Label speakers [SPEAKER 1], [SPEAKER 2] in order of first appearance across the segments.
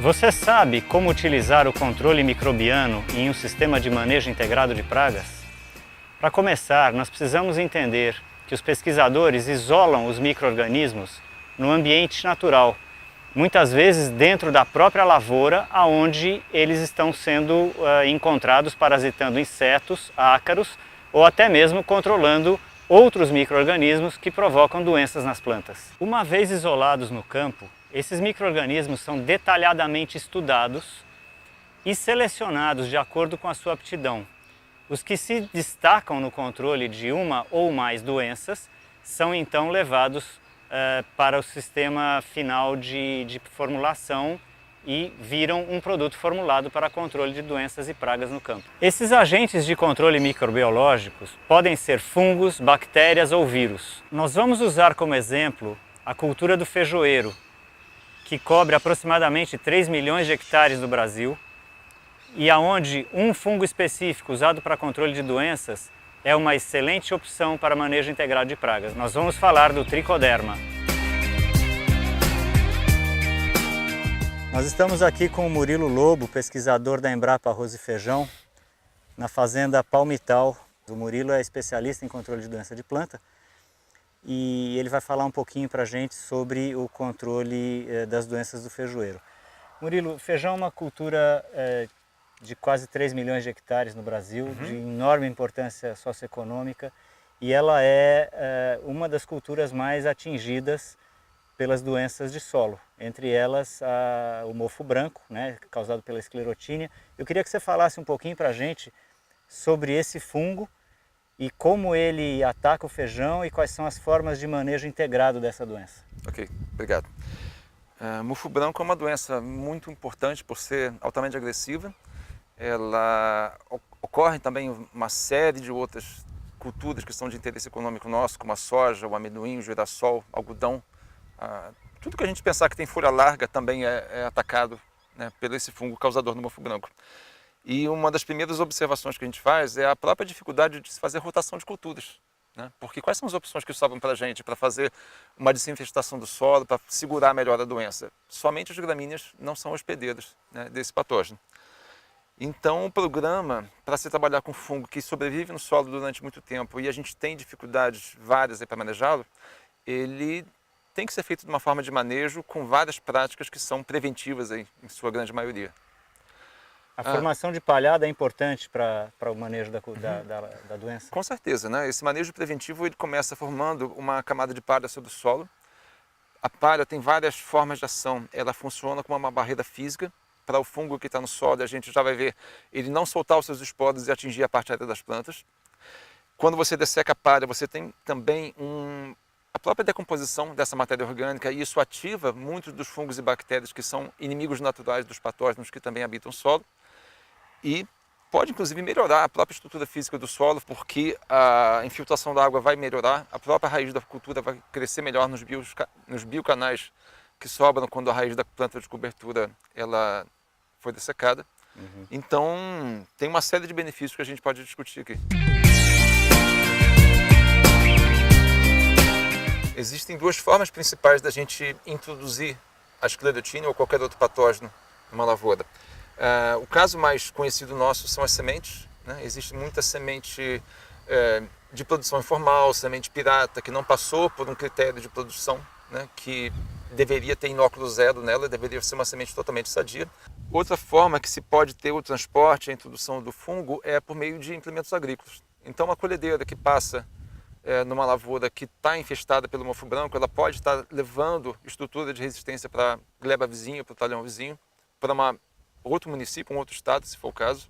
[SPEAKER 1] Você sabe como utilizar o controle microbiano em um sistema de manejo integrado de pragas? Para começar, nós precisamos entender que os pesquisadores isolam os micro-organismos no ambiente natural, muitas vezes dentro da própria lavoura, onde eles estão sendo encontrados parasitando insetos, ácaros ou até mesmo controlando outros micro-organismos que provocam doenças nas plantas. Uma vez isolados no campo, esses micro-organismos são detalhadamente estudados e selecionados de acordo com a sua aptidão. Os que se destacam no controle de uma ou mais doenças são então levados para o sistema final de formulação e viram um produto formulado para controle de doenças e pragas no campo. Esses agentes de controle microbiológicos podem ser fungos, bactérias ou vírus. Nós vamos usar como exemplo a cultura do feijoeiro, que cobre aproximadamente 3 milhões de hectares no Brasil e aonde um fungo específico usado para controle de doenças é uma excelente opção para manejo integrado de pragas. Nós vamos falar do tricoderma. Nós estamos aqui com o Murilo Lobo, pesquisador da Embrapa Arroz e Feijão, na fazenda Palmital. O Murilo é especialista em controle de doença de planta e ele vai falar um pouquinho para a gente sobre o controle das doenças do feijoeiro. Murilo, feijão é uma cultura de quase 3 milhões de hectares no Brasil, de enorme importância socioeconômica, e ela é uma das culturas mais atingidas pelas doenças de solo, entre elas o mofo branco, né, causado pela esclerotínia. Eu queria que você falasse um pouquinho para a gente sobre esse fungo e como ele ataca o feijão e quais são as formas de manejo integrado dessa doença.
[SPEAKER 2] Ok, obrigado. Mofo branco é uma doença muito importante por ser altamente agressiva. Ela ocorre também em uma série de outras culturas que são de interesse econômico nosso, como a soja, o amendoim, o girassol, algodão. Tudo que a gente pensar que tem folha larga também é atacado, né, pelo esse fungo causador do mofo branco. E uma das primeiras observações que a gente faz é a própria dificuldade de se fazer rotação de culturas, né? Porque quais são as opções que sobram para a gente para fazer uma desinfestação do solo, para segurar melhor a doença? Somente as gramíneas não são hospedeiras, né, desse patógeno. Então o programa, para se trabalhar com fungo que sobrevive no solo durante muito tempo e a gente tem dificuldades várias para manejá-lo, ele tem que ser feito de uma forma de manejo com várias práticas que são preventivas aí, em sua grande maioria.
[SPEAKER 1] A formação de palhada é importante para o manejo da doença?
[SPEAKER 2] Com certeza, né? Esse manejo preventivo ele começa formando uma camada de palha sobre o solo. A palha tem várias formas de ação, ela funciona como uma barreira física para o fungo que está no solo, e a gente já vai ver ele não soltar os seus esporos e atingir a parte aérea das plantas. Quando você desseca a palha, você tem também a própria decomposição dessa matéria orgânica, e isso ativa muitos dos fungos e bactérias que são inimigos naturais dos patógenos que também habitam o solo, e pode inclusive melhorar a própria estrutura física do solo, porque a infiltração da água vai melhorar, a própria raiz da cultura vai crescer melhor nos biocanais que sobram quando a raiz da planta de cobertura ela foi dessecada. Então tem uma série de benefícios que a gente pode discutir aqui. Existem duas formas principais da gente introduzir a esclerotínia ou qualquer outro patógeno numa lavoura. O caso mais conhecido nosso são as sementes, né? Existe muita semente de produção informal, semente pirata, que não passou por um critério de produção, né, que deveria ter inóculo zero nela, deveria ser uma semente totalmente sadia. Outra forma que se pode ter o transporte, a introdução do fungo, é por meio de implementos agrícolas. Então, uma colhedeira que passa numa lavoura que está infestada pelo mofo branco, ela pode estar levando estrutura de resistência para a gleba vizinha, para o talhão vizinho, para outro município, um outro estado, se for o caso.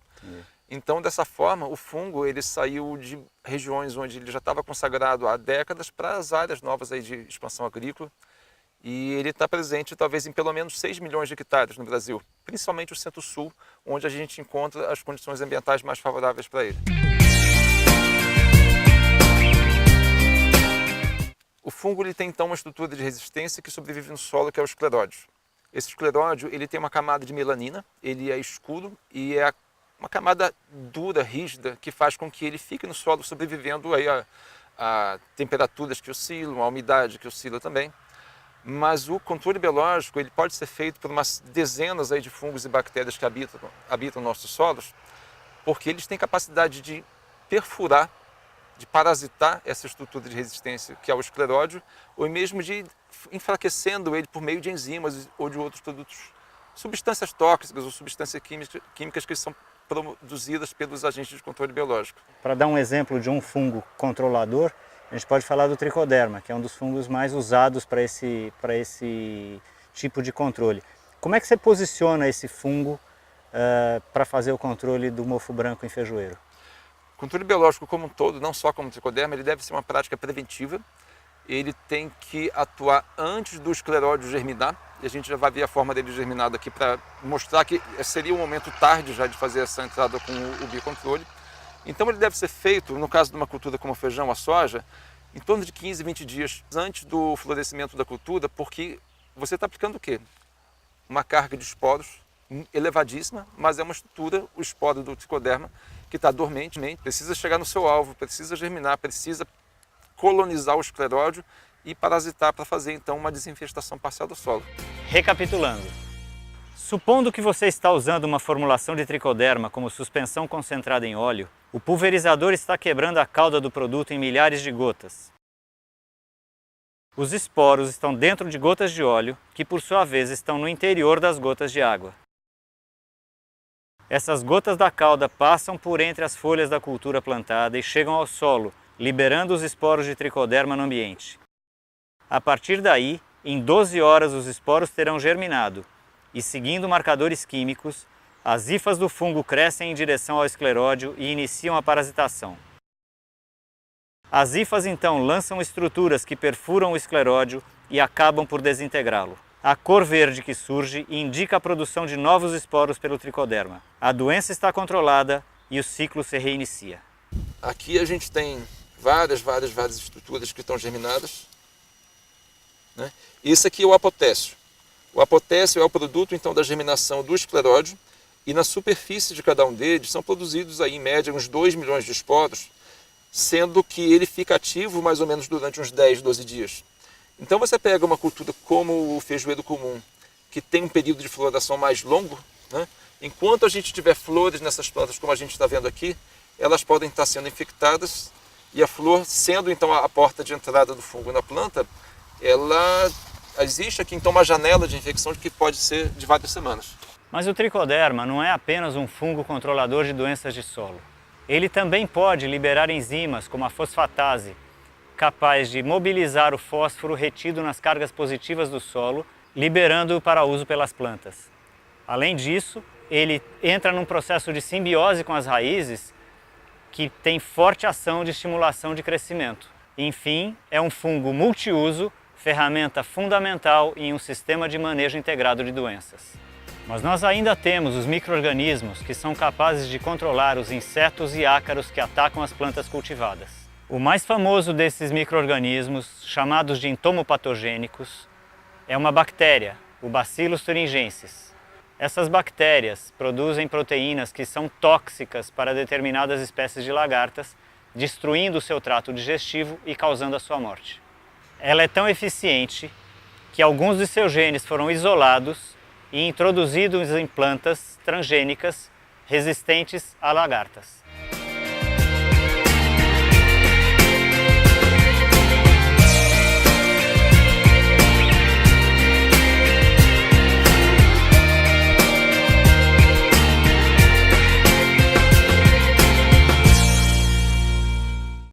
[SPEAKER 2] Então, dessa forma, o fungo ele saiu de regiões onde ele já estava consagrado há décadas para as áreas novas aí de expansão agrícola. E ele está presente talvez em pelo menos 6 milhões de hectares no Brasil, principalmente o centro-sul, onde a gente encontra as condições ambientais mais favoráveis para ele. O fungo ele tem então uma estrutura de resistência que sobrevive no solo, que é o escleródio. Esse escleródio ele tem uma camada de melanina, ele é escuro e é uma camada dura, rígida, que faz com que ele fique no solo sobrevivendo aí a temperaturas que oscilam, a umidade que oscila também. mas o controle biológico ele pode ser feito por umas dezenas aí de fungos e bactérias que habitam nossos solos, porque eles têm capacidade de perfurar, de parasitar essa estrutura de resistência que é o escleródio, ou mesmo de enfraquecendo ele por meio de enzimas ou de outros produtos, substâncias tóxicas ou substâncias químicas que são produzidas pelos agentes de controle biológico.
[SPEAKER 1] Para dar um exemplo de um fungo controlador, a gente pode falar do tricoderma, que é um dos fungos mais usados para esse tipo de controle. Como é que você posiciona esse fungo para fazer o controle do mofo branco em feijoeiro?
[SPEAKER 2] O controle biológico como um todo, não só como o tricoderma, ele deve ser uma prática preventiva. Ele tem que atuar antes do escleródio germinar, e a gente já vai ver a forma dele germinado aqui para mostrar que seria um momento tarde já de fazer essa entrada com o biocontrole. Então ele deve ser feito, no caso de uma cultura como o feijão, a soja, em torno de 15, 20 dias antes do florescimento da cultura, porque você está aplicando o quê? Uma carga de esporos elevadíssima, mas é uma estrutura, o esporo do tricoderma, que está dormente, precisa chegar no seu alvo, precisa germinar, precisa colonizar o escleródio e parasitar para fazer então uma desinfestação parcial do solo.
[SPEAKER 1] Recapitulando, supondo que você está usando uma formulação de tricoderma como suspensão concentrada em óleo, o pulverizador está quebrando a cauda do produto em milhares de gotas. Os esporos estão dentro de gotas de óleo, que por sua vez estão no interior das gotas de água. Essas gotas da cauda passam por entre as folhas da cultura plantada e chegam ao solo, liberando os esporos de tricoderma no ambiente. A partir daí, em 12 horas os esporos terão germinado e, seguindo marcadores químicos, as hifas do fungo crescem em direção ao escleródio e iniciam a parasitação. As hifas então lançam estruturas que perfuram o escleródio e acabam por desintegrá-lo. A cor verde que surge indica a produção de novos esporos pelo tricoderma. A doença está controlada e o ciclo se reinicia.
[SPEAKER 2] Aqui a gente tem várias estruturas que estão germinadas, né? Esse aqui é o apotécio. O apotécio é o produto então da germinação do escleródio e na superfície de cada um deles são produzidos aí, em média uns 2 milhões de esporos, sendo que ele fica ativo mais ou menos durante uns 10, 12 dias. Então você pega uma cultura como o feijoeiro comum, que tem um período de floração mais longo, né? Enquanto a gente tiver flores nessas plantas, como a gente está vendo aqui, elas podem estar sendo infectadas e a flor, sendo então a porta de entrada do fungo na planta, ela existe aqui então uma janela de infecção que pode ser de várias semanas.
[SPEAKER 1] Mas o tricoderma não é apenas um fungo controlador de doenças de solo. Ele também pode liberar enzimas como a fosfatase, capaz de mobilizar o fósforo retido nas cargas positivas do solo, liberando-o para uso pelas plantas. Além disso, ele entra num processo de simbiose com as raízes que tem forte ação de estimulação de crescimento. Enfim, é um fungo multiuso, ferramenta fundamental em um sistema de manejo integrado de doenças. Mas nós ainda temos os micro-organismos que são capazes de controlar os insetos e ácaros que atacam as plantas cultivadas. O mais famoso desses micro-organismos, chamados de entomopatogênicos, é uma bactéria, o Bacillus thuringiensis. Essas bactérias produzem proteínas que são tóxicas para determinadas espécies de lagartas, destruindo o seu trato digestivo e causando a sua morte. Ela é tão eficiente que alguns de seus genes foram isolados e introduzidos em plantas transgênicas resistentes a lagartas.